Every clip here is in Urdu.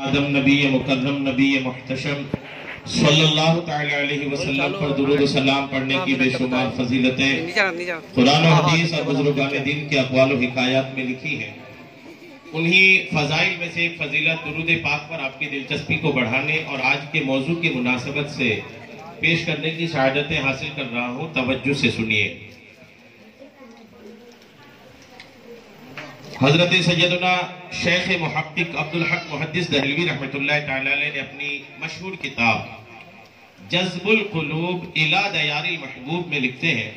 آدم نبی مکرم نبی محتشم صلی اللہ تعالی علیہ وسلم پر درود و سلام پڑھنے کی بے شمار فضیلتیں قرآن و حدیث اور بزرگان دین کے اقوال و حکایات میں لکھی ہیں۔ انہی فضائل میں سے ایک فضیلت درود پاک پر آپ کی دلچسپی کو بڑھانے اور آج کے موضوع کی مناسبت سے پیش کرنے کی سعادتیں حاصل کر رہا ہوں، توجہ سے سنیے۔ حضرت سیدنا شیخ محقق عبدالحق محدث دہلوی رحمۃ اللہ تعالی علیہ نے اپنی مشہور کتاب جذب القلوب الی دیار المحبوب میں لکھتے ہیں،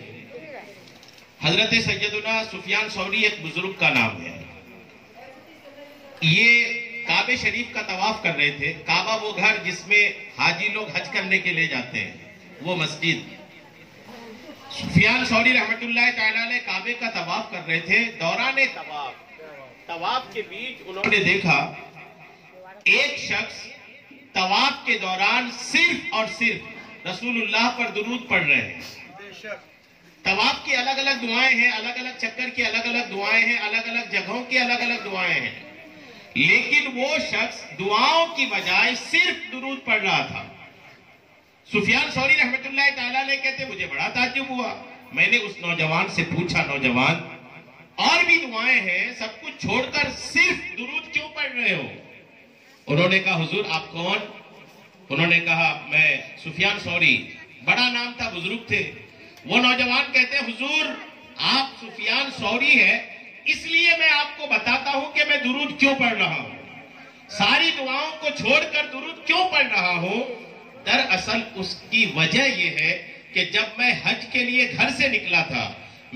حضرت سیدنا سفیان ثوری ایک بزرگ کا نام ہے۔ یہ کعبہ شریف کا طواف کر رہے تھے۔ کعبہ وہ گھر جس میں حاجی لوگ حج کرنے کے لیے جاتے ہیں، وہ مسجد۔ سفیان ثوری رحمۃ اللہ تعالی علیہ کعبے کا طواف کر رہے تھے۔ دوران طواف کے بیچ انہوں نے دیکھا ایک شخص طواف کے دوران صرف اور صرف رسول اللہ پر درود پڑھ رہے ہیں۔ طواف کی الگ الگ دعائیں ہیں، الگ الگ چکر کی الگ الگ دعائیں ہیں، الگ الگ جگہوں کی الگ الگ دعائیں ہیں، لیکن وہ شخص دعاؤں کی بجائے صرف درود پڑھ رہا تھا۔ سفیان ثوری رحمۃ اللہ تعالیٰ علیہ کہتے مجھے بڑا تعجب ہوا۔ میں نے اس نوجوان سے پوچھا، نوجوان اور بھی دعائیں ہیں، سب کچھ چھوڑ کر صرف درود کیوں پڑھ رہے ہو؟ انہوں نے کہا حضور آپ کون؟ انہوں نے کہا میں سفیان ثوری، بڑا نام تھا، بزرگ تھے۔ وہ نوجوان کہتے ہیں حضور آپ سفیان ثوری ہے، اس لیے میں آپ کو بتاتا ہوں کہ میں درود کیوں پڑھ رہا ہوں، ساری دعاؤں کو چھوڑ کر درود کیوں پڑھ رہا ہوں۔ دراصل اس کی وجہ یہ ہے کہ جب میں حج کے لیے گھر سے نکلا تھا،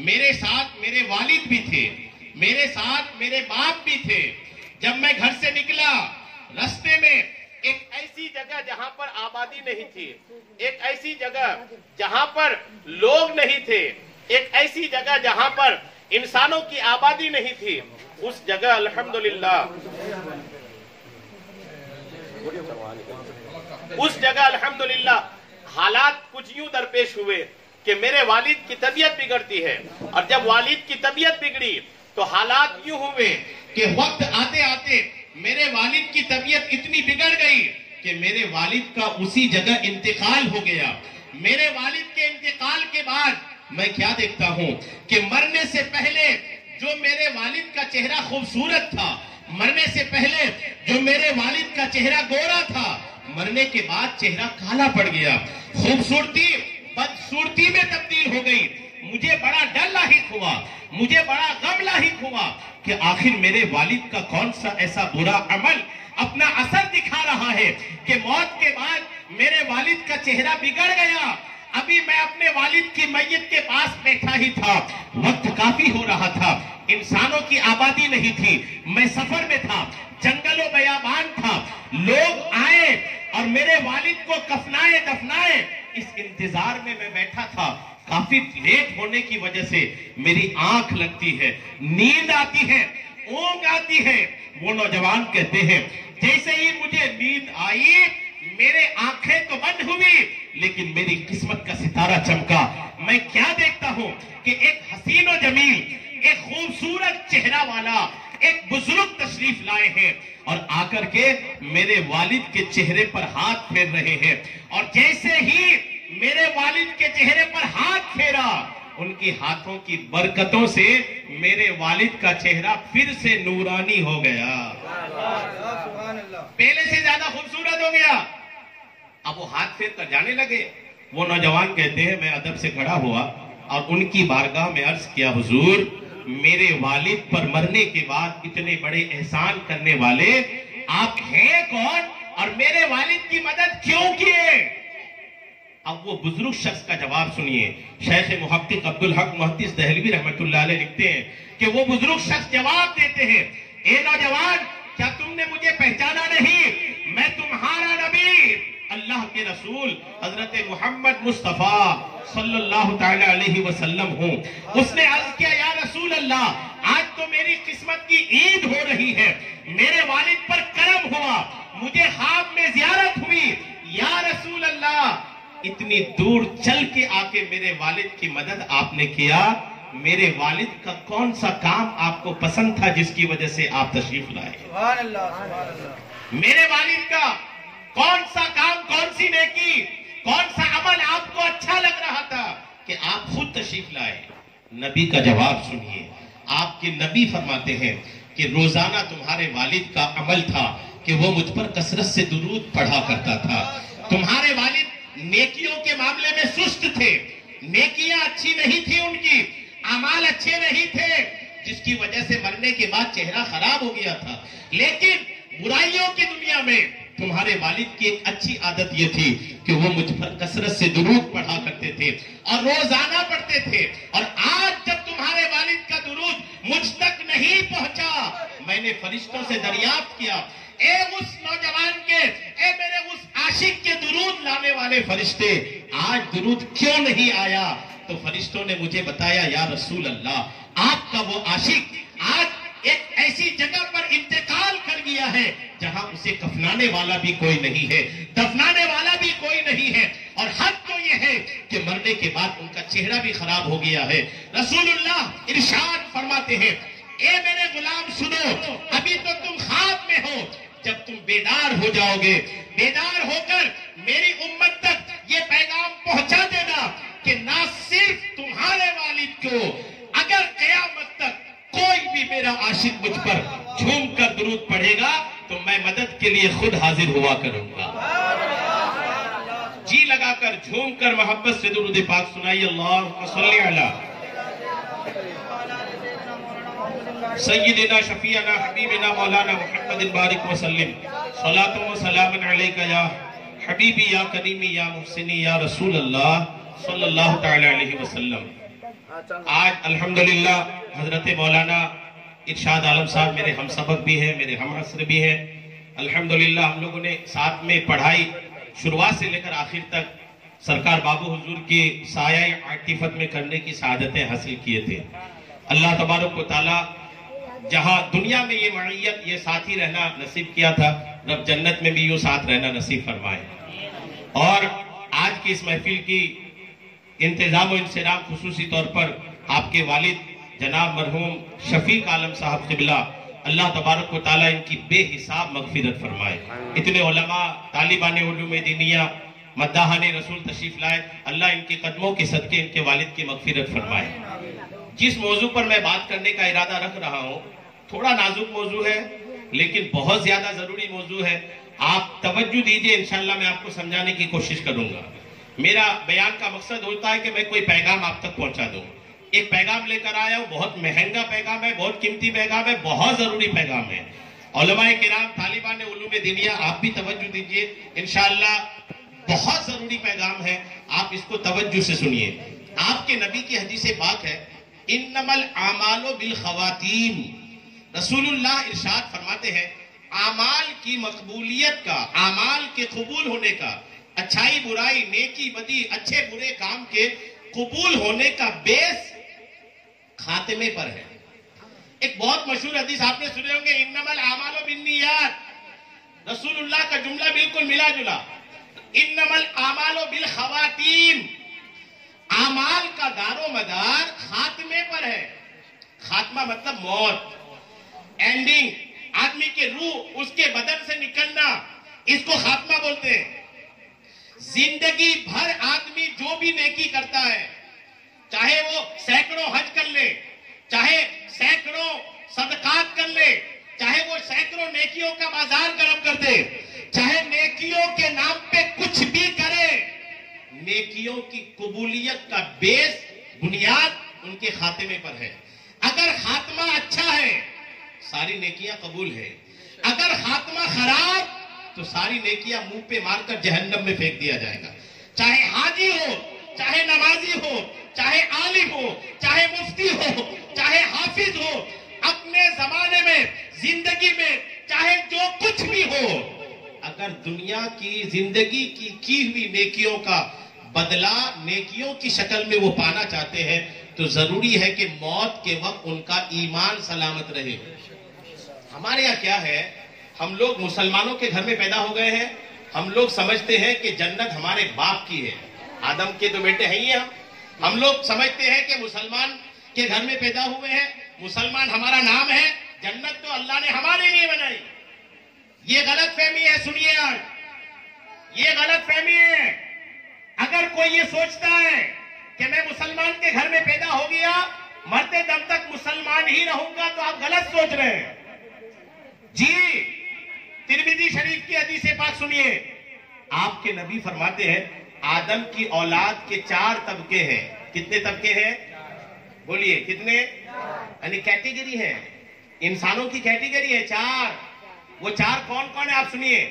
میرے ساتھ میرے والد بھی تھے، میرے ساتھ میرے باپ بھی تھے۔ جب میں گھر سے نکلا، راستے میں ایک ایسی جگہ جہاں پر آبادی نہیں تھی، ایک ایسی جگہ جہاں پر لوگ نہیں تھے، ایک ایسی جگہ جہاں پر انسانوں کی آبادی نہیں تھی، اس جگہ الحمدللہ حالات کچھ یوں درپیش ہوئے کہ میرے والد کی طبیعت بگڑتی ہے، اور جب والد کی طبیعت بگڑی تو حالات یوں ہوئے کہ وقت آتے آتے میرے والد کی طبیعت اتنی بگڑ گئی کہ میرے والد کا اسی جگہ انتقال ہو گیا۔ میرے والد کے انتقال کے بعد میں کیا دیکھتا ہوں کہ مرنے سے پہلے جو میرے والد کا چہرہ خوبصورت تھا، مرنے سے پہلے جو میرے والد کا چہرہ گورا تھا، مرنے کے بعد چہرہ کالا پڑ گیا، خوبصورتی بدصورتی میں تبدیل ہو گئی۔ مجھے بڑا ڈر لاحق ہوا، مجھے بڑا غم لاحق ہوا کہ آخر میرے والد کا کون سا ایسا برا عمل اپنا اثر دکھا رہا ہے کہ موت کے بعد میرے والد کا چہرہ بگڑ گیا۔ ابھی میں اپنے والد کی میت کے پاس بیٹھا ہی تھا، وقت کافی ہو رہا تھا، انسانوں کی آبادی نہیں تھی، میں سفر میں تھا، جنگل و بیابان تھا، لوگ آئے اور میرے والد کو کفنائے دفنائے، اس انتظار میں میں بیٹھا تھا۔ کافی لیٹ ہونے کی وجہ سے میری آنکھ لگتی ہے، نیند آتی ہے، اونگ آتی ہے۔ وہ نوجوان کہتے ہیں جیسے ہی مجھے نیند آئی میرے آنکھیں تو بند ہوئی لیکن میری قسمت کا ستارہ چمکا۔ میں کیا دیکھتا ہوں کہ ایک حسین و جمیل، ایک خوبصورت چہرہ والا ایک بزرگ تشریف لائے ہیں اور آ کر کے میرے والد کے چہرے پر ہاتھ پھیر رہے ہیں، اور جیسے ہی میرے والد کے چہرے پر ہاتھ پھیرا، ان کی ہاتھوں کی برکتوں سے میرے والد کا چہرہ پھر سے نورانی ہو گیا، پہلے سے زیادہ خوبصورت ہو گیا۔ اب وہ ہاتھ پھیر کر جانے لگے۔ وہ نوجوان کہتے ہیں میں ادب سے کھڑا ہوا اور ان کی بارگاہ میں عرض کیا حضور میرے والد پر مرنے کے بعد اتنے بڑے احسان کرنے والے آپ ہیں کون اور میرے والد کی مدد کیوں کیے؟ اب وہ بزرگ شخص کا جواب سنیے۔ شیخ محقق عبدالحق محدث دہلوی رحمۃ اللہ علیہ لکھتے ہیں کہ وہ بزرگ شخص جواب دیتے ہیں اے نوجوان کیا تم نے مجھے پہچانا نہیں؟ میں تمہارا نبی اللہ کے رسول حضرت محمد مصطفیٰ صلی اللہ تعالی علیہ وسلم ہوں۔ اس نے عرض کیا یا رسول اللہ آج تو میری قسمت کی عید ہو رہی ہے، میرے والد پر کرم ہوا، مجھے خواب میں زیارت ہوئی، یا رسول اللہ اتنی دور چل کے آ کے میرے والد کی مدد آپ نے کیا، میرے والد کا کون سا کام آپ کو پسند تھا جس کی وجہ سے آپ تشریف لائے؟ سبحان اللہ سبحان اللہ۔ میرے والد کا کون سا کام، کون سی نیکی، کون سا عمل آپ کو اچھا لگ رہا تھا کہ آپ خود تشریف لائے؟ نبی کا جواب سنیے. آپ کے نبی فرماتے ہیں کہ روزانہ تمہارے والد کا عمل تھا کہ وہ مجھ پر کثرت سے درود پڑھا کرتا تھا. تمہارے والد نیکیوں کے معاملے میں سست تھے، نیکیاں اچھی نہیں تھی، ان کی اعمال اچھے نہیں تھے، جس کی وجہ سے مرنے کے بعد چہرہ خراب ہو گیا تھا. لیکن برائیوں کی دنیا میں تمہارے والد کی ایک اچھی عادت یہ تھی کہ وہ مجھ پر کثرت سے درود پڑھا کرتے تھے اور روزانہ پڑھتے تھے. اور آج جب تمہارے والد کا درود مجھ تک نہیں پہنچا، میں نے فرشتوں سے دریافت کیا، اے اس نوجوان کے، اے میرے اس عاشق کے درود لانے والے فرشتے، آج درود کیوں نہیں آیا؟ تو فرشتوں نے مجھے بتایا، یا رسول اللہ، آپ کا وہ عاشق آج ایک ایسی جگہ پر انتقال کر گیا ہے جہاں اسے کفنانے والا بھی کوئی نہیں ہے، دفنانے والا بھی کوئی نہیں ہے، اور حد تو یہ ہے کہ مرنے کے بعد ان کا چہرہ بھی خراب ہو گیا ہے. رسول اللہ ارشاد فرماتے ہیں، اے میرے غلام سنو، ابھی تو تم خواب میں ہو، جب تم بیدار ہو جاؤ گے، بیدار ہو کر میری امت تک یہ پیغام پہنچا دینا کہ نہ صرف تمہارے والد کو، اگر قیامت تک کوئی بھی میرا عاشق مجھ پر جھوم کر درود پڑھے گا تو میں مدد کے لیے خود حاضر ہوا کروں گا. جی لگا کر جھوم کر محبت سے درود پاک سنائیے، اللہم صلی علی سیدنا شفیعنا حبیبنا مولانا محمد بارک وسلم، صلاۃ و سلام علیکہ یا حبیبی یا کریمی یا محسنی یا رسول اللہ صلی اللہ تعالی علیہ وسلم. آج الحمدللہ حضرت مولانا ارشاد عالم صاحب میرے ہم سبق بھی ہیں، میرے ہم عصر بھی ہیں. الحمدللہ ہم لوگوں نے ساتھ میں پڑھائی شروعات سے لے کر آخر تک سرکار بابو حضور کی سایہ عاطفت میں کرنے کی سعادتیں حاصل کیے تھے. اللہ تبارک و تعالی جہاں دنیا میں یہ معیت، یہ ساتھی رہنا نصیب کیا تھا، رب جنت میں بھی یہ ساتھ رہنا نصیب فرمائے. اور آج کی اس محفل کی انتظام و انصرام خصوصی طور پر آپ کے والد جناب مرحوم شفیق عالم صاحب قبلہ، اللہ تبارک و تعالیٰ ان کی بے حساب مغفرت فرمائے. اتنے علماء، طالبان علوم دینیہ، مداحان رسول تشریف لائے، اللہ ان کے قدموں کے صدقے ان کے والد کی مغفرت فرمائے. جس موضوع پر میں بات کرنے کا ارادہ رکھ رہا ہوں، تھوڑا نازک موضوع ہے لیکن بہت زیادہ ضروری موضوع ہے. آپ توجہ دیجئے، انشاءاللہ میں آپ کو سمجھانے کی کوشش کروں گا. میرا بیان کا مقصد ہوتا ہے کہ میں کوئی پیغام آپ تک پہنچا دوں. ایک پیغام لے کر آیا ہوں، بہت مہنگا پیغام ہے، بہت قیمتی پیغام ہے، بہت ضروری پیغام ہے. علماء کرام، طالبان علوم دینیہ، آپ بھی توجہ دیجئے، انشاءاللہ بہت ضروری پیغام ہے، آپ اس کو توجہ سے سنیے. آپ کے نبی کی حدیث پاک ہے، انما الاعمال بالخواتیم. رسول اللہ ارشاد فرماتے ہیں، اعمال کی مقبولیت کا، اعمال کے قبول ہونے کا، اچھائی برائی، نیکی بدی، اچھے برے کام کے قبول ہونے کا بیس خاتمے پر ہے. ایک بہت مشہور حدیث آپ نے سنے ہوں گے، انما الاعمال بالنیات. رسول اللہ کا جملہ بالکل ملا جلا، انما الاعمال بالخواتیم. اعمال کا دار و مدار خاتمے پر ہے. خاتمہ مطلب موت، اینڈنگ، آدمی کے روح اس کے بدن سے نکلنا، اس کو خاتمہ بولتے ہیں. زندگی بھر آدمی جو بھی نیکی کرتا ہے، چاہے وہ سینکڑوں حج کر لے، چاہے سینکڑوں صدقات کر لے، چاہے وہ سینکڑوں نیکیوں کا بازار گرم کر دے، چاہے نیکیوں کے نام پہ کچھ بھی کرے، نیکیوں کی قبولیت کا بیس، بنیاد ان کے خاتمے پر ہے. اگر خاتمہ اچھا ہے ساری نیکیاں قبول ہے، اگر خاتمہ خراب تو ساری نیکیاں منہ پہ مار کر جہنم میں پھینک دیا جائے گا. چاہے حاجی ہو، چاہے نمازی ہو، چاہے عالم ہو، چاہے مفتی ہو، چاہے حافظ ہو، اپنے زمانے میں، زندگی میں، چاہے جو کچھ بھی ہو، اگر دنیا کی زندگی کی ہوئی نیکیوں کا بدلہ نیکیوں کی شکل میں وہ پانا چاہتے ہیں تو ضروری ہے کہ موت کے وقت ان کا ایمان سلامت رہے. ہمارے یہاں کیا ہے، ہم لوگ مسلمانوں کے گھر میں پیدا ہو گئے ہیں، ہم لوگ سمجھتے ہیں کہ جنت ہمارے باپ کی ہے، آدم کے تو بیٹے ہیں ہی ہیں. ہم لوگ سمجھتے ہیں کہ مسلمان کے گھر میں پیدا ہوئے ہیں، مسلمان ہمارا نام ہے، جنت تو اللہ نے ہمارے لیے بنائی. یہ غلط فہمی ہے. سنیے آج یہ غلط فہمی ہے. اگر کوئی یہ سوچتا ہے کہ میں مسلمان کے گھر میں پیدا ہو گیا, مرتے دم تک مسلمان ہی رہوں گا, تو آپ غلط سوچ رہے ہیں. جی ترمذی شریف کی حدیث پاک سنیے. آپ کے نبی فرماتے ہیں آدم کی اولاد کے 4 طبقے ہیں. کتنے طبقے ہیں؟ بولیے کتنے؟ یعنی کیٹیگری ہے, انسانوں کی کیٹیگری ہے 4. وہ 4 کون کون ہے آپ سنیے.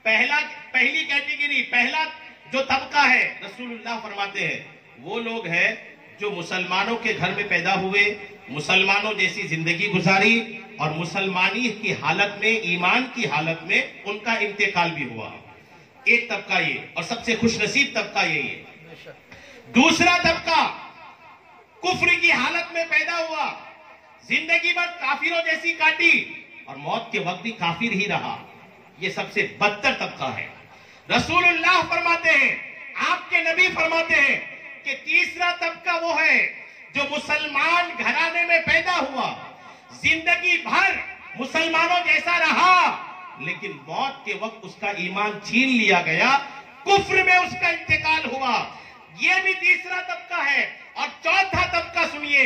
پہلی کیٹیگری, پہلا جو طبقہ ہے, رسول اللہ فرماتے ہیں وہ لوگ ہیں جو مسلمانوں کے گھر میں پیدا ہوئے, مسلمانوں جیسی زندگی گزاری, اور مسلمانی کی حالت میں, ایمان کی حالت میں ان کا انتقال بھی ہوا. ایک طبقہ یہ, اور سب سے خوش نصیب طبقہ یہی ہے. دوسرا طبقہ کفر کی حالت میں پیدا ہوا, زندگی بھر کافروں جیسی کاٹی, اور موت کے وقت بھی کافر ہی رہا. یہ سب سے بدتر طبقہ ہے. رسول اللہ فرماتے ہیں, آپ کے نبی فرماتے ہیں کہ تیسرا طبقہ وہ ہے جو مسلمان گھرانے میں پیدا ہوا, زندگی بھر مسلمانوں جیسا رہا, لیکن موت کے وقت اس کا ایمان چھین لیا گیا, کفر میں اس کا انتقال ہوا. یہ بھی تیسرا طبقہ ہے. اور چوتھا طبقہ سنیے,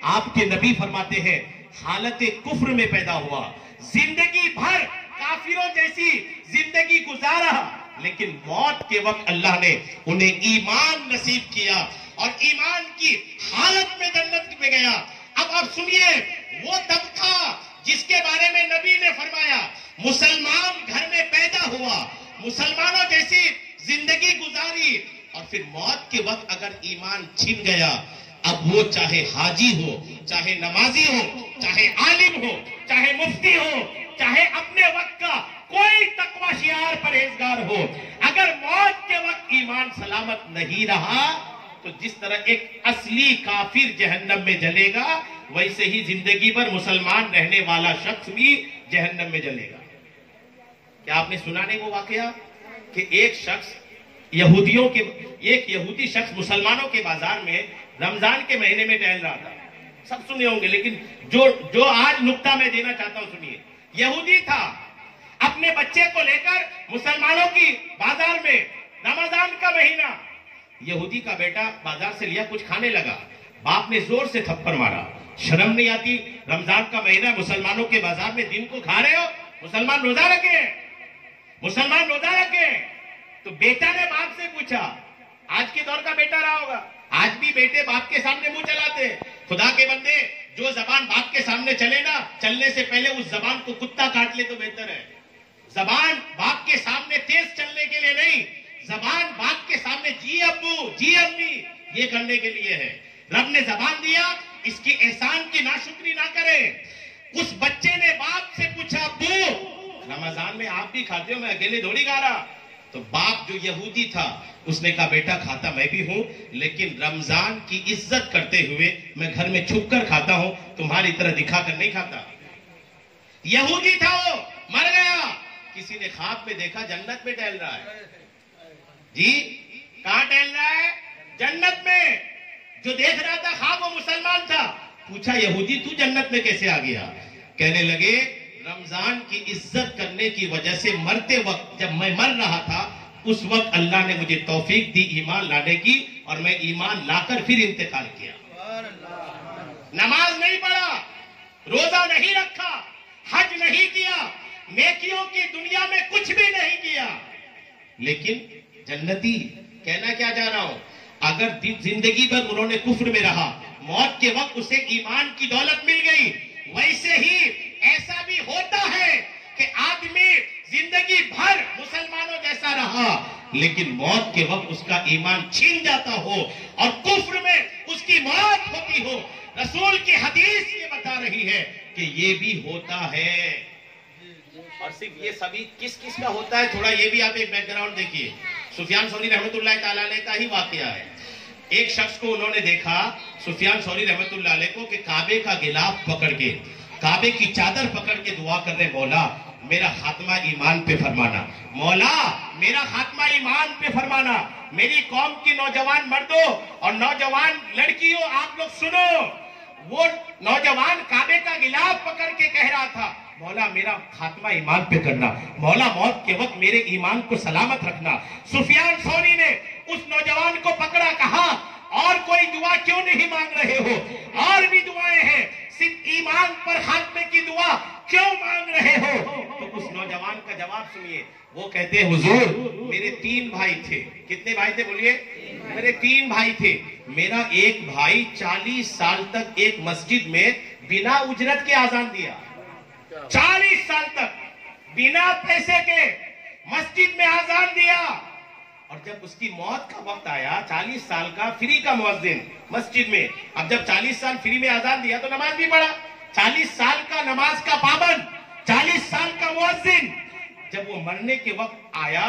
آپ کے نبی فرماتے ہیں حالت کفر میں پیدا ہوا, زندگی بھر کافروں جیسی زندگی گزارا, لیکن موت کے وقت اللہ نے انہیں ایمان نصیب کیا, اور ایمان کی حالت میں جنت میں گیا. اب آپ سنیے, وہ طبقہ جس کے بارے میں نبی نے فرمایا مسلمان گھر میں پیدا ہوا, مسلمانوں جیسی زندگی گزاری, اور پھر موت کے وقت اگر ایمان چھن گیا, اب وہ چاہے حاجی ہو, چاہے نمازی ہو, چاہے عالم ہو, چاہے مفتی ہو, چاہے اپنے وقت کا کوئی تقوی شعار پرہیزگار ہو, اگر موت کے وقت ایمان سلامت نہیں رہا تو جس طرح ایک اصلی کافر جہنم میں جلے گا, ویسے ہی زندگی پر مسلمان رہنے والا شخص بھی جہنم میں جلے گا. کیا آپ نے سنا نہیں وہ واقعہ کہ ایک یہودی شخص مسلمانوں کے بازار میں رمضان کے مہینے میں ٹہل رہا تھا. سب سنے ہوں گے, لیکن جو آج نقطہ میں دینا چاہتا ہوں سنیے. یہودی تھا, اپنے بچے کو لے کر مسلمانوں کی بازار میں, رمضان کا مہینہ, یہودی کا بیٹا بازار سے لیا, کچھ کھانے لگا, باپ نے زور سے تھپڑ مارا. شرم نہیں آتی؟ رمضان کا مہینہ, مسلمانوں کے بازار میں دن کو کھا رہے ہو, مسلمان روزہ رکھے, مسلمان روزہ رکھے. تو بیٹا نے باپ سے پوچھا, آج کے دور کا بیٹا رہا ہوگا, آج بھی بیٹے باپ کے سامنے منہ چلاتے ہیں. خدا کے بندے, جو زبان باپ کے سامنے چلے نا, چلنے سے پہلے اس زبان کو کتا کاٹ لے تو بہتر ہے. زبان باپ کے سامنے تیز چلنے کے لیے نہیں, زبان باپ کے سامنے جی ابو, جی امی, یہ کرنے کے لیے ہے. رب نے زبان دیا, اس کی احسان کی ناشکری نہ کرے. اس بچے نے باپ سے پوچھا, ابو رمضان میں آپ بھی کھاتے ہو, میں اکیلے تھوڑی کھا رہا. تو باپ جو یہودی تھا اس نے کہا, بیٹا کھاتا میں بھی ہوں, لیکن رمضان کی عزت کرتے ہوئے میں گھر میں چھپ کر کھاتا ہوں, تمہاری طرح دکھا کر نہیں کھاتا. یہودی تھا, وہ مر گیا. کسی نے خواب میں دیکھا جنت میں ٹہل رہا ہے. جی کہاں ٹہل رہا ہے؟ جنت میں. جو دیکھ رہا تھا خواب وہ مسلمان تھا. پوچھا, یہودی تو جنت میں کیسے آ گیا؟ کہنے لگے, رمضان کی عزت کرنے کی وجہ سے مرتے وقت, جب میں مر رہا تھا اس وقت اللہ نے مجھے توفیق دی ایمان لانے کی, اور میں ایمان لا کر پھر انتقال کیا. نماز نہیں پڑھا, روزہ نہیں رکھا, حج نہیں کیا, نیکیوں کی دنیا میں کچھ بھی نہیں کیا, لیکن جنتی. کہنا کیا چاہ رہا ہوں, اگر زندگی بھر انہوں نے کفر میں رہا, موت کے وقت اسے ایمان کی دولت مل گئی, ویسے ہی ایسا بھی ہوتا ہے کہ آدمی زندگی بھر مسلمانوں جیسا رہا, لیکن موت کے وقت اس کا ایمان چھین جاتا ہو اور کفر میں اس کی موت ہوتی ہو. رسول کی حدیث یہ بتا رہی ہے کہ یہ بھی ہوتا ہے. اور صرف یہ سبھی کس کس کا ہوتا ہے, تھوڑا یہ بھی آپ ایک بیک گراؤنڈ دیکھیے. سفیان ثوری رحمت اللہ تعالیٰ علیہ کا ہی واقعہ ہے. ایک شخص کو انہوں نے دیکھا, سفیان ثوری رحمت اللہ علیہ کو, کہ کعبے کا غلاف پکڑ کے, کعبے کی چادر پکڑ کے دعا کر رہے, مولا میرا خاتمہ ایمان پہ فرمانا, مولا میرا خاتمہ ایمان پہ فرمانا. میری قوم کی نوجوان مردوں اور نوجوان لڑکیوں, آپ لوگ سنو, وہ نوجوان کعبے کا غلاف پکڑ کے کہہ رہا تھا, مولا میرا خاتمہ ایمان پہ کرنا، مولا موت کے وقت میرے ایمان کو سلامت رکھنا۔ سفیان ثوری نے اس نوجوان کو پکڑا، کہا اور کوئی دعا کیوں نہیں مانگ رہے ہو؟ اور بھی دعائیں ہیں، صرف ایمان پر خاتمے کی دعا کیوں مانگ رہے ہو؟ تو اس نوجوان کا جواب سنیے، وہ کہتے ہیں حضور میرے 3 بھائی تھے۔ کتنے بھائی تھے بولیے؟ میرے 3 بھائی تھے۔ میرا ایک بھائی 40 سال تک ایک مسجد میں بنا اجرت کے اذان دیا، 40 سال تک بنا پیسے کے مسجد میں اذان دیا، اور جب اس کی موت کا وقت آیا، 40 سال کا فری کا مؤذن مسجد میں، اب جب 40 سال فری میں اذان دیا تو نماز بھی پڑھا، 40 سال کا نماز کا پابند، 40 سال کا مؤذن، جب وہ مرنے کے وقت آیا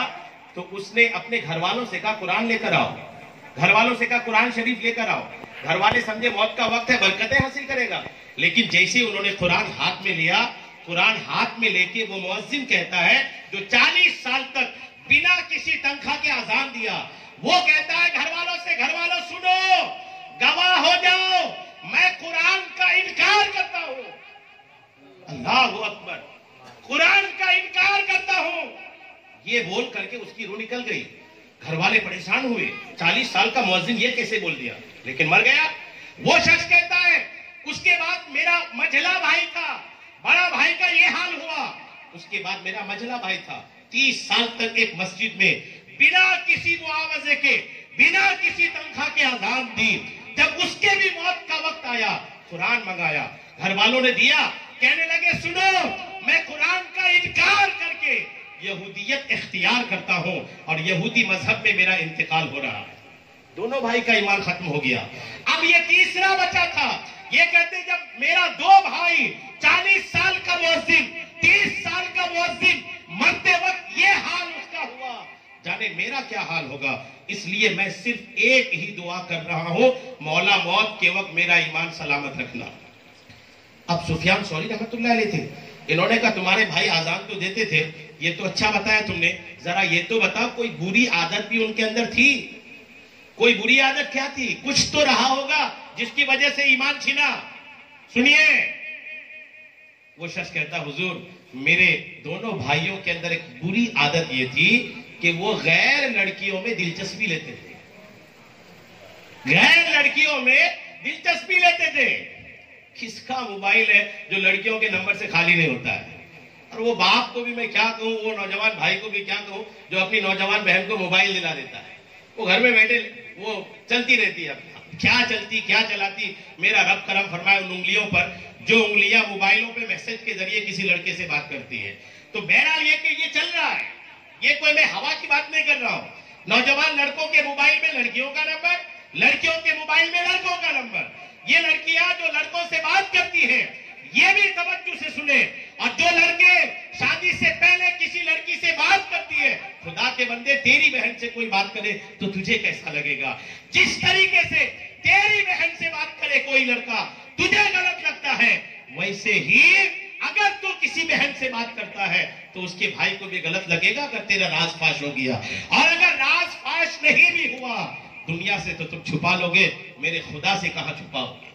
تو اس نے اپنے گھر والوں سے کہا قرآن لے کر آؤ، گھر والوں سے کہا قرآن شریف لے کر آؤ۔ گھر والے سمجھے موت کا وقت ہے، برکتیں حاصل کرے گا، لیکن جیسے انہوں نے قرآن ہاتھ میں لیا، قرآن ہاتھ میں لے کے وہ مؤذن کہتا ہے جو 40 سال تک بنا کسی تنخواہ کے اذان دیا، وہ کہتا ہے گھر والوں سنو، گواہ ہو جاؤ، میں قرآن کا انکار کرتا ہوں، اللہ اکبر، قرآن کا انکار کرتا ہوں۔ یہ بول کر کے اس کی روح نکل گئی، گھر والے پریشان ہوئے، 40 سال کا مؤذن یہ کیسے بول دیا، لیکن مر گیا۔ وہ شخص کہتا ہے اس کے بعد میرا مجھلا بھائی تھا، بڑا بھائی کا یہ حال ہوا، اس کے بعد میرا مجھلا بھائی تھا، 30 سال تک ایک مسجد میں بنا کسی معاوضے کے، بنا کسی تنخواہ کے اذان دی، جب اس کے بھی موت کا وقت آیا قرآن منگایا، گھر والوں نے دیا، کہنے لگے سنو میں قرآن کا انکار کر کے یہودیت اختیار کرتا ہوں اور یہودی مذہب میں میرا انتقال ہو رہا ہے۔ دونوں بھائی کا ایمان ختم ہو گیا، اب یہ تیسرا بچا تھا، یہ کہتے جب میرا 2 بھائی 40 سال کا مؤذن، 30 سال کا مؤذن، مرتے وقت یہ حال اس کا ہوا، جانے میرا کیا حال ہوگا، اس لیے میں صرف ایک ہی دعا کر رہا ہوں، مولا موت کے وقت میرا ایمان سلامت رکھنا۔ اب سفیان ثوری رحمت اللہ علیہ تھے، انہوں نے کہا تمہارے بھائی آزان تو دیتے تھے، یہ تو اچھا بتایا تم نے، ذرا یہ تو بتاؤ کوئی بری عادت بھی ان کے اندر تھی؟ کوئی بری عادت کیا تھی؟ کچھ تو رہا ہوگا جس کی وجہ سے ایمان چھنا۔ سنیے، وہ شخص کہتا حضور میرے دونوں بھائیوں کے اندر ایک بری عادت یہ تھی کہ وہ غیر لڑکیوں میں دلچسپی لیتے تھے، غیر لڑکیوں میں دلچسپی لیتے تھے۔ کس کا موبائل ہے جو لڑکیوں کے نمبر سے خالی نہیں ہوتا ہے؟ اور وہ باپ کو بھی میں کیا کہوں، وہ نوجوان بھائی کو بھی کیا کہوں جو اپنی نوجوان بہن کو موبائل دلا دیتا ہے، وہ گھر میں بیٹھے وہ چلتی رہتی ہے، کیا چلتی کیا چلاتی، میرا رب کرم فرمائے ان انگلیوں پر جو انگلیاں موبائلوں پہ میسج کے ذریعے کسی لڑکے سے بات کرتی ہے۔ تو بہرحال یہ کہ یہ چل رہا ہے، یہ کوئی میں ہوا کی بات نہیں کر رہا ہوں، نوجوان لڑکوں کے موبائل میں لڑکیوں کا نمبر، لڑکیوں کے موبائل میں لڑکوں کا نمبر، یہ لڑکیاں جو لڑکوں سے بات کرتی ہیں یہ بھی توجہ سے سنیں، اور جو لڑکے شادی سے پہلے کسی لڑکی سے بات کرتی ہے، خدا کے بندے تیری بہن سے کوئی بات کرے تو تجھے کیسا لگے گا؟ جس طریقے سے تیری بہن سے بات کرے کوئی لڑکا تجھے غلط لگتا ہے، ویسے ہی اگر تو کسی بہن سے بات کرتا ہے تو اس کے بھائی کو بھی غلط لگے گا اگر تیرا راز فاش ہو گیا، اور اگر راز فاش نہیں بھی ہوا دنیا سے تو تم چھپا لوگے، میرے خدا سے کہاں چھپاؤ گے؟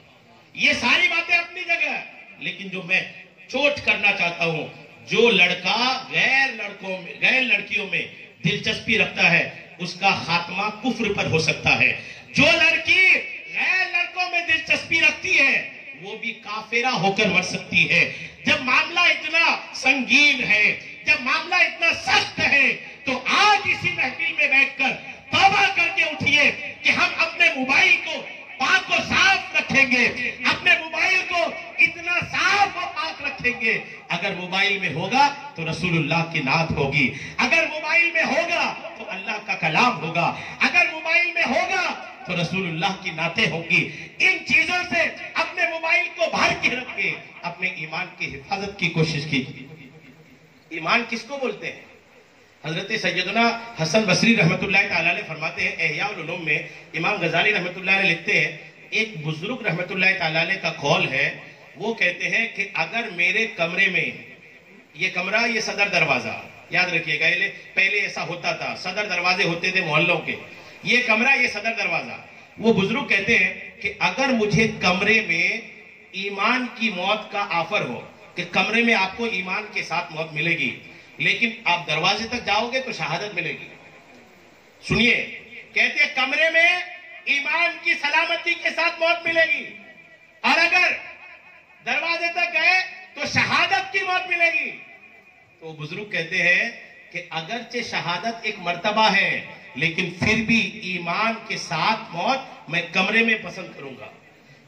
یہ ساری باتیں اپنی جگہ ہے، لیکن جو میں چوٹ کرنا چاہتا ہوں، جو لڑکا غیر لڑکیوں میں دلچسپی رکھتا ہے اس کا خاتمہ کفر پر ہو سکتا ہے، جو لڑکی غیر لڑکوں میں دلچسپی رکھتی ہے وہ بھی کافرہ ہو کر مر سکتی ہے۔ جب معاملہ اتنا سنگین ہے، جب معاملہ اتنا سخت ہے، تو آج اسی محفل میں بیٹھ کر توبہ کر کے اٹھیے کہ ہم اپنے موبائل کو پاک و صاف رکھیں گے، اپنے موبائل کو اتنا صاف و پاک رکھیں گے، اگر موبائل میں ہوگا تو رسول اللہ کی نعت ہوگی، اگر موبائل میں ہوگا تو اللہ کا کلام ہوگا، اگر موبائل میں ہوگا تو رسول اللہ کی نعتیں ہوں گی۔ ان چیزوں سے اپنے موبائل کو بھر کے رکھ کے اپنے ایمان کی حفاظت کی کوشش کیجیے۔ ایمان کس کو بولتے ہیں؟ حضرت سیدنا حسن بصری رحمت اللہ تعالیٰ علیہ فرماتے ہیں، احیاء العلوم میں امام غزالی رحمت اللہ علیہ لکھتے ہیں، ایک بزرگ رحمت اللہ تعالیٰ علیہ کا قول ہے، وہ کہتے ہیں کہ اگر میرے کمرے میں، یہ کمرہ یہ صدر دروازہ، یاد رکھیے گا پہلے ایسا ہوتا تھا، صدر دروازے ہوتے تھے محلوں کے، یہ کمرہ یہ صدر دروازہ، وہ بزرگ کہتے ہیں کہ اگر مجھے کمرے میں ایمان کی موت کا آفر ہو، کہ کمرے میں آپ کو ایمان کے ساتھ موت ملے گی، لیکن آپ دروازے تک جاؤ گے تو شہادت ملے گی۔ سنیے، کہتے ہیں کمرے میں ایمان کی سلامتی کے ساتھ موت ملے گی، اور اگر دروازے تک گئے تو شہادت کی موت ملے گی۔ تو بزرگ کہتے ہیں کہ اگرچہ شہادت ایک مرتبہ ہے، لیکن پھر بھی ایمان کے ساتھ موت میں کمرے میں پسند کروں گا۔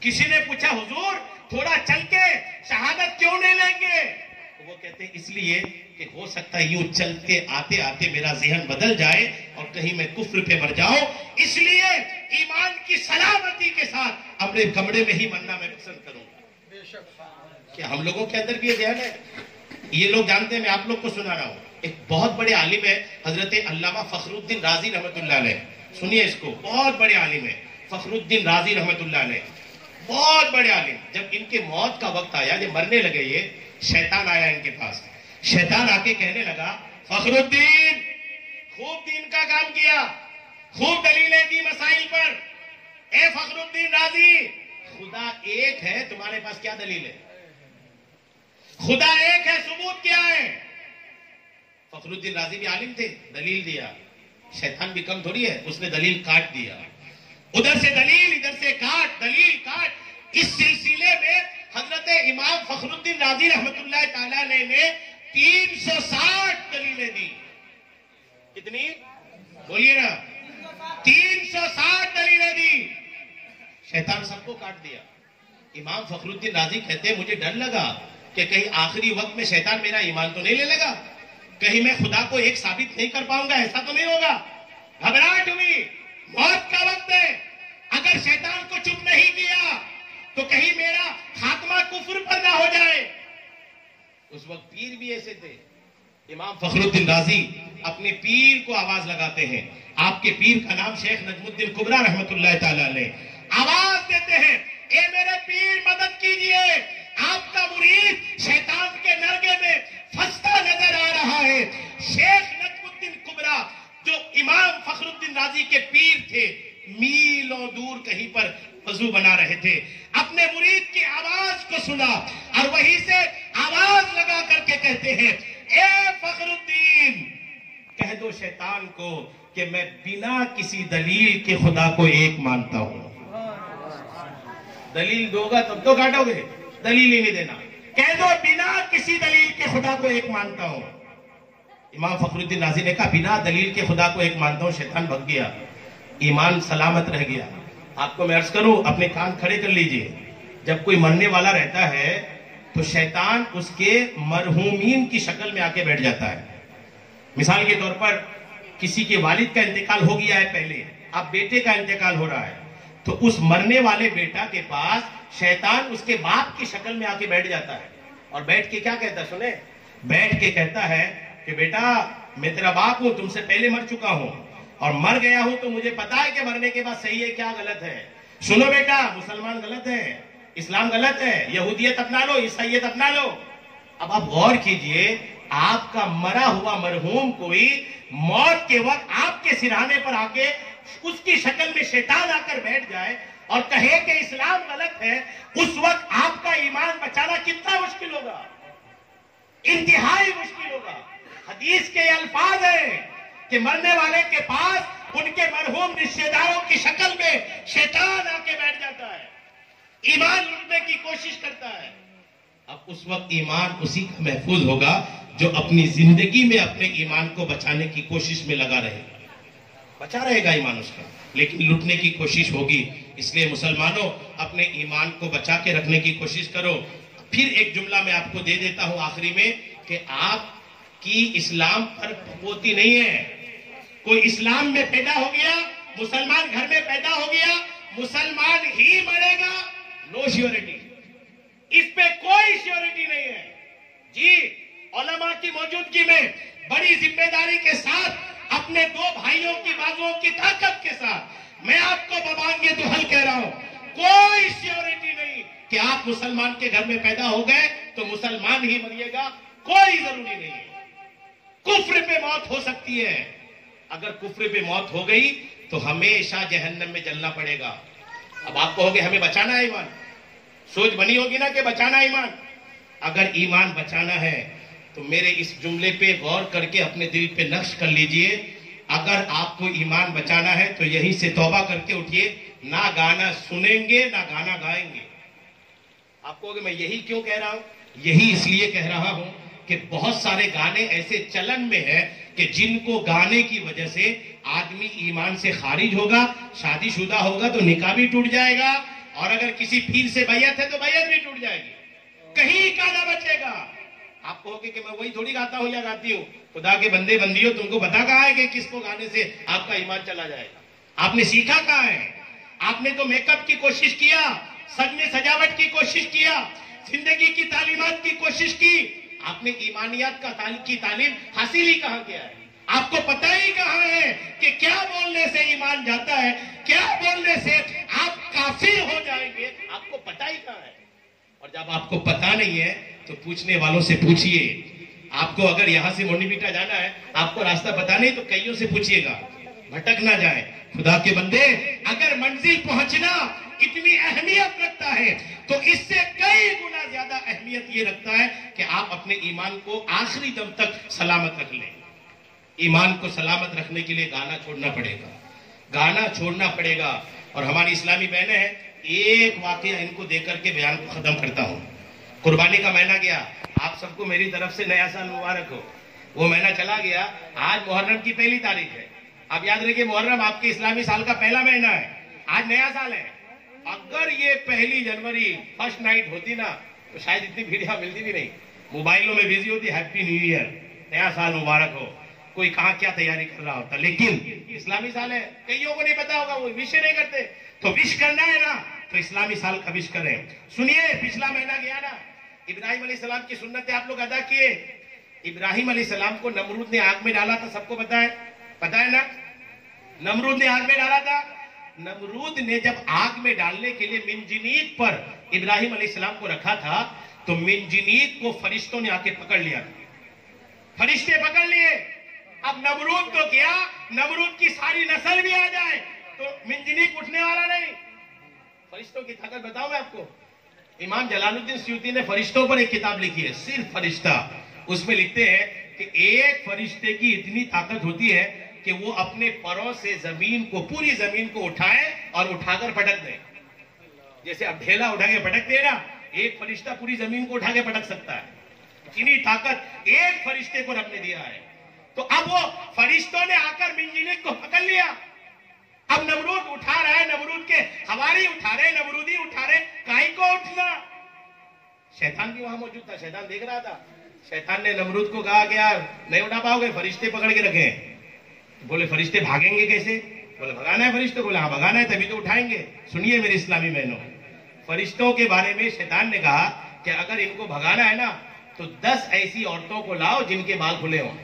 کسی نے پوچھا حضور تھوڑا چل کے شہادت کیوں نہیں لیں گے؟ وہ کہتے ہیں اس لیے کہ ہو سکتا ہے یوں چلتے آتے آتے میرا ذہن بدل جائے اور کہیں میں کفر پہ مر جاؤں، اس لیے ایمان کی سلامتی کے ساتھ اپنے کمرے میں ہی مرنا میں پسند کروں گا۔ کیا ہم لوگوں کے اندر بھی یہ ذہن ہے؟ یہ لوگ جانتے ہیں، میں آپ لوگ کو سنا رہا ہوں۔ ایک بہت بڑے عالم ہے حضرت علامہ فخر الدین رازی رحمت اللہ علیہ، سنیے اس کو، بہت بڑے عالم ہے فخر الدین رازی رحمت اللہ علیہ، بہت بڑے عالم۔ جب ان کے موت کا وقت آیا، جب مرنے لگے یہ، شیطان آیا ان کے پاس۔ شیطان آ کے کہنے لگا فخر الدین خوب دین کا کام کیا، خوب دلیلیں دی مسائل پر، اے فخر الدین رازی خدا ایک ہے، تمہارے پاس کیا دلیل ہے؟ خدا ایک ہے، ثبوت کیا ہے؟ فخر الدین رازی بھی عالم تھے، دلیل دیا۔ شیطان بھی کم تھوڑی ہے، اس نے دلیل کاٹ دیا، ادھر سے دلیل ادھر سے کاٹ، دلیل کاٹ۔ اس سلسلے میں حضرت امام فخر الدین رازی رحمت اللہ تعالیٰ نے 360 دلیلیں دی۔ کتنی؟ بولیے نا، 360 دلیلیں دی۔ شیطان سب کو کاٹ دیا۔ امام فخر الدین رازی کہتے ہیں مجھے ڈر لگا کہ کہیں آخری وقت میں شیطان میرا ایمان تو نہیں لے لے گا، کہیں میں خدا کو ایک ثابت نہیں کر پاؤں گا، ایسا تو نہیں ہوگا۔ گھبراہٹ ہوئی، موت کا وقت ہے، اگر شیطان کو چپ نہیں کیا تو کہیں میرا خاتمہ کفر پر نہ ہو جائے۔ اس وقت پیر بھی ایسے تھے۔ امام فخر الدین رازی اپنے پیر کو آواز لگاتے ہیں، آپ کے پیر کا نام شیخ نجم الدین کبریٰ رحمت اللہ تعالیٰ علیہ، آواز دیتے ہیں اے میرے پیر مدد کیجئے، آپ کا مرید شیطان کے نرگے میں پھنستا نظر آ رہا ہے۔ شیخ نجم الدین کبریٰ جو امام فخر الدین رازی کے پیر تھے، میلوں دور کہیں پر وضو بنا رہے تھے، اپنے مرید کی آواز کو سنا اور وہیں سے آواز لگا کر کے کہتے ہیں اے فخر الدین کہہ دو شیطان کو کہ میں بنا کسی دلیل کے خدا کو ایک مانتا ہوں۔ دلیل دو گا تب تو کاٹو گے، دلیل ہی نہیں دینا، کہہ دو بنا کسی دلیل کے خدا کو ایک مانتا ہوں۔ امام فخر الدین رازی نے کہا بنا دلیل کے خدا کو ایک مانتا ہوں، شیطان بھگ گیا، ایمان سلامت رہ گیا۔ آپ کو میں عرض کروں، اپنے کان کھڑے کر لیجئے، جب کوئی مرنے والا رہتا ہے تو شیطان اس کے مرحومین کی شکل میں آ کے بیٹھ جاتا ہے۔ مثال کے طور پر کسی کے والد کا انتقال ہو گیا ہے پہلے، اب بیٹے کا انتقال ہو رہا ہے، تو اس مرنے والے بیٹا کے پاس شیطان اس کے باپ کی شکل میں آ کے بیٹھ جاتا ہے، اور بیٹھ کے کیا کہتا ہے سنیں، بیٹھ کے کہتا ہے کہ بیٹا میں تیرا باپ ہوں، تم سے پہلے مر چکا ہوں اور مر گیا ہوں تو مجھے پتا ہے کہ مرنے کے بعد صحیح ہے کیا غلط ہے۔ سنو بیٹا، مسلمان غلط ہے، اسلام غلط ہے، یہودیت اپنا لو، عیسائیت اپنا لو۔ اب آپ غور کیجئے، آپ کا مرا ہوا مرحوم کوئی موت کے وقت آپ کے سرہانے پر آ کے اس کی شکل میں شیطان آ کر بیٹھ جائے اور کہے کہ اسلام غلط ہے، اس وقت آپ کا ایمان بچانا کتنا مشکل ہوگا، انتہائی مشکل ہوگا۔ حدیث کے یہ الفاظ ہیں کہ مرنے والے کے پاس ان کے مرحوم رشتہ داروں کی شکل میں شیطان آ کے بیٹھ جاتا ہے، ایمان لوٹنے کی کوشش کرتا ہے۔ اب اس وقت ایمان اسی کا محفوظ ہوگا جو اپنی زندگی میں اپنے ایمان کو بچانے کی کوشش میں لگا رہے گا، بچا رہے گا ایمان اس کا، لیکن لوٹنے کی کوشش ہوگی۔ اس لیے مسلمانوں اپنے ایمان کو بچا کے رکھنے کی کوشش کرو۔ پھر ایک جملہ میں آپ کو دے دیتا ہوں آخری میں کہ آپ کی اسلام پر پھپوتی نہیں ہے۔ کوئی اسلام میں پیدا ہو گیا، مسلمان گھر میں پیدا ہو گیا، مسلمان ہی مرے گا، نو شیورٹی، اس پہ کوئی شیورٹی نہیں ہے۔ جی علماء کی موجودگی میں بڑی ذمہ داری کے ساتھ اپنے دو بھائیوں کی بازوؤں کی طاقت کے ساتھ میں آپ کو ببانگے تو حل کہہ رہا ہوں، کوئی شیورٹی نہیں کہ آپ مسلمان کے گھر میں پیدا ہو گئے تو مسلمان ہی مریے گا، کوئی ضروری نہیں ہے۔ کفر پہ موت ہو سکتی ہے، اگر کفر پہ موت ہو گئی تو ہمیشہ جہنم میں جلنا پڑے گا۔ اب آپ کہو گے ہمیں بچانا ہے ایمان، سوچ بنی ہوگی نا کہ بچانا ایمان، اگر ایمان بچانا ہے تو میرے اس جملے پہ غور کر کے اپنے دل پہ نقش کر لیجئے. اگر آپ کو ایمان بچانا ہے تو یہیں سے توبہ کر کے اٹھیے. نہ گانا سنیں گے نہ گانا گائیں گے. آپ کو کہ میں یہی کیوں کہہ رہا ہوں؟ یہی اس لیے کہہ رہا ہوں کہ بہت سارے گانے ایسے چلن میں ہیں کہ جن کو گانے کی وجہ سے آدمی ایمان سے خارج ہوگا. شادی شدہ ہوگا تو نکاح بھی ٹوٹ جائے گا, اور اگر کسی پیر سے بیعت ہے تو بیعت بھی ٹوٹ جائے گی. کہیں کا نہ بچے گا. آپ کہو کہ میں وہی تھوڑی گاتا ہوں یا گاتی ہوں. خدا کے بندے بندیوں, تم کو پتا کہاں ہے کہ کس کو گانے سے آپ کا ایمان چلا جائے گا؟ آپ نے سیکھا کہاں ہے؟ آپ نے تو میک اپ کی کوشش کیا, سجنے سجاوٹ کی کوشش کیا, زندگی کی تعلیمات کی کوشش کی. آپ نے ایمانیات کی تعلیم حاصل ہی کہاں کیا ہے؟ آپ کو پتا ہی کہاں ہے کہ کیا بولنے سے ایمان جاتا ہے, کیا بولنے سے آپ کافر ہو جائیں گے؟ آپ کو پتا ہی کہاں ہے. اور جب آپ کو پتا نہیں ہے تو پوچھنے والوں سے پوچھئے. آپ کو اگر یہاں سے مونی بیٹا جانا ہے, آپ کو راستہ پتا نہیں تو کئیوں سے پوچھئے گا, بھٹک نہ جائیں. خدا کے بندے, اگر منزل پہنچنا اتنی اہمیت رکھتا ہے تو اس سے کئی گنا زیادہ اہمیت یہ رکھتا ہے کہ آپ اپنے ایمان کو آخری دم تک سلامت رکھ لیں. ایمان کو سلامت رکھنے کے لیے گانا چھوڑنا پڑے گا, گانا چھوڑنا پڑے گا. اور ہماری اسلامی بہنیں ہیں, ایک واقعہ ان کو دے کر کے بیان کو ختم کرتا ہوں. قربانی کا مہینہ گیا, آپ سب کو میری طرف سے نیا سال مبارک ہو. وہ مہینہ چلا گیا, آج محرم کی پہلی تاریخ ہے. آپ یاد رکھیے محرم آپ کے اسلامی سال کا پہلا مہینہ ہے, آج نیا سال ہے. اگر یہ پہلی جنوری فرسٹ نائٹ ہوتی نا تو شاید اتنی بھیڑیاں ملتی بھی نہیں, موبائلوں میں بزی ہوتی, ہیپی نیو ایئر, نیا سال مبارک ہو, کوئی کہاں کیا تیاری کر رہا ہوتا. لیکن اسلامی سال ہے, کئیوں کو نہیں پتا ہوگا, وہ وش نہیں کرتے. تو وش کرنا ہے نا تو اسلامی سال کا وش کریں. سنیے, پچھلا مہینہ گیا نا, ابراہیم علیہ السلام کی سنتیں آپ لوگ ادا کیے. ابراہیم علیہ السلام کو نمرود نے آگ میں ڈالا تھا, سب کو پتا ہے نا, نمرود نے آگ میں ڈالا تھا. نمرود نے جب آگ میں ڈالنے کے لیے منجنیق پر ابراہیم علیہ السلام کو رکھا تھا تو منجنیق کو فرشتوں نے آ کے پکڑ لیا. فرشتے پکڑ لیے. اب نمرود تو کیا, نمرود کی ساری نسل بھی آ جائے تو منجنیق اٹھنے والا نہیں. فرشتوں کی طاقت بتاؤں میں آپ کو. امام جلال الدین سیوطی نے فرشتوں پر ایک کتاب لکھی ہے, صرف فرشتہ. اس میں لکھتے ہیں کہ ایک فرشتے کی اتنی طاقت ہوتی ہے کہ وہ اپنے پروں سے زمین کو, پوری زمین کو اٹھائے اور اٹھا کر پٹک دے. جیسے اب ڈھیلا اٹھا کے پٹک دے نا, ایک فرشتہ پوری زمین کو اٹھا کے پٹک سکتا ہے. اتنی طاقت ایک فرشتے کو رب نے دیا ہے. تو اب وہ فرشتوں نے آ کر منجنیق کو پکڑ لیا. اب نمرود اٹھا رہا ہے, نمرود کے حواری اٹھا رہے, نمرودی اٹھا رہے, کائی کو اٹھنا. شیطان بھی وہاں موجود تھا, شیطان دیکھ رہا تھا. شیطان نے نمرود کو کہا کہ یار نہیں اٹھا پاؤ گے, فرشتے پکڑ کے رکھے. بولے فرشتے بھاگیں گے کیسے؟ بولے بھگانا ہے فرشتے. بولے ہاں بھگانا ہے, تبھی تو اٹھائیں گے. سنیے میری اسلامی بہنوں, فرشتوں کے بارے میں شیطان نے کہا کہ اگر ان کو بھگانا ہے نا تو 10 ایسی عورتوں کو لاؤ جن کے بال کھلے ہوں.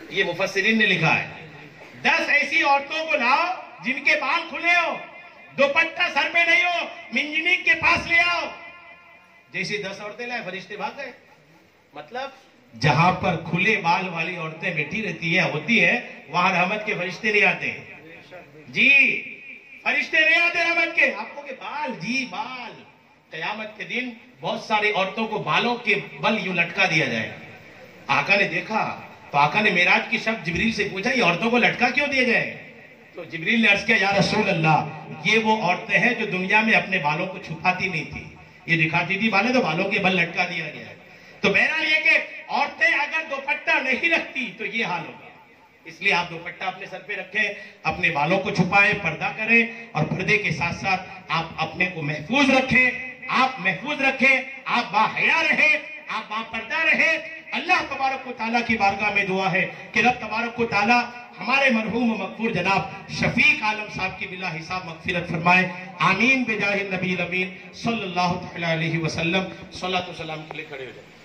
یہ مفسرین نے لکھا ہے, 10 ایسی عورتوں کو لاؤ جن کے بال کھلے ہو, دوپٹہ سر پہ نہیں ہو, منجنیق کے پاس لے آؤ. جیسے 10 عورتیں لائے, فرشتے بھاگ گئے. مطلب جہاں پر کھلے بال والی عورتیں بیٹھی رہتی ہیں, ہوتی ہیں, وہاں رحمت کے فرشتے نہیں آتے. جی فرشتے نہیں آتے رحمت کے. آپ کو کہ بال, جی بال. قیامت کے دن بہت ساری عورتوں کو بالوں کے بل یوں لٹکا دیا جائے. آقا نے دیکھا تو آقا نے معراج کی شب جبریل سے پوچھا یہ عورتوں کو لٹکا کیوں دیے گئے؟ تو جبریل نے عرض کیا یا رسول اللہ, یہ وہ عورتیں ہیں جو دنیا میں اپنے بالوں کو چھپاتی نہیں تھی, یہ دکھاتی تھی بالیں, تو بالوں کے بل لٹکا دیا گیا ہے. تو بہرحال یہ کہ عورتیں اگر دوپٹہ نہیں رکھتی تو یہ حال ہوگا. اس لیے آپ دوپٹہ اپنے سر پہ رکھیں, اپنے بالوں کو چھپائیں, پردہ کریں, اور پردے کے ساتھ ساتھ آپ اپنے کو محفوظ رکھیں. آپ محفوظ رکھیں, آپ باحیا رہیں, آپ با پردہ رہیں. اللہ تبارک و تعالیٰ کی بارگاہ میں دعا ہے کہ رب تبارک و تعالیٰ ہمارے مرحوم و مغفور جناب شفیق عالم صاحب کی بلا حساب مغفرت فرمائے. آمین بجاہ النبی الامین صلی اللہ تعالیٰ علیہ وسلم. صلاۃ و سلام کے لیے کھڑے ہو جائیں.